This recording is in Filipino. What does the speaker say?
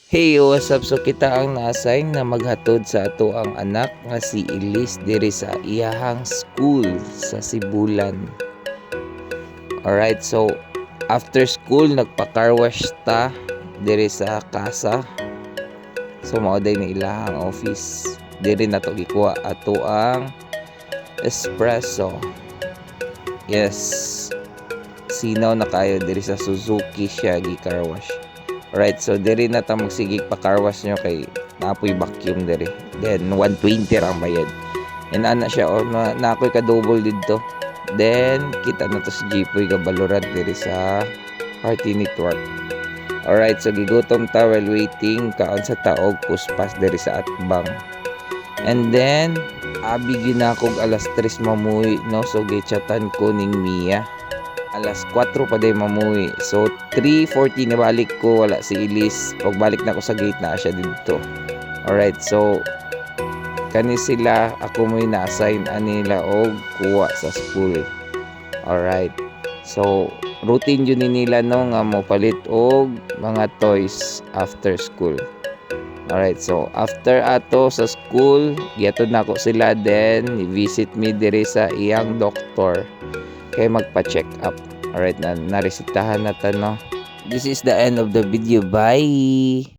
Hey, what's up? So kita ang na-assign na maghatod sa ato ang anak nga si Elise diri sa iyahang school sa Sibulan. Alright, so after school nagpa-car wash ta diri sa casa. So mao day ni ilahang office. Diri na to gikuha ato ang espresso. Yes. Sinaw na kayo diri sa Suzuki siya gi-car wash. Right, so diri na ta magsigig pa car wash nyo kay naapoy vacuum diri. Then 120 ang bayad. And ana siya na ako'y ka-double dito. Then kita na to si Jipoy ka Valorant diri sa Party Network. Alright, so gigutom ta while waiting kaon sa taog puspas diri sa atbang. And then abi gyud na kog alas 3 mamuwi no, so gichatan ko ning Mia. Alas 4 pa day mamuwi. So 3:40 na balik ko, wala si Elise. Pagbalik na ako sa gate na siya dito. Alright, so kani sila ako mo'y na-assign anila og kuha sa school. Alright. So routine yun nila no nga mo palit og mga toys after school. Alright, so after ato sa school, giatod na ako sila, then visit me diri sa iyang doktor kay magpa-check up. Alright, na naresitahan na ta no. This is the end of the video. Bye!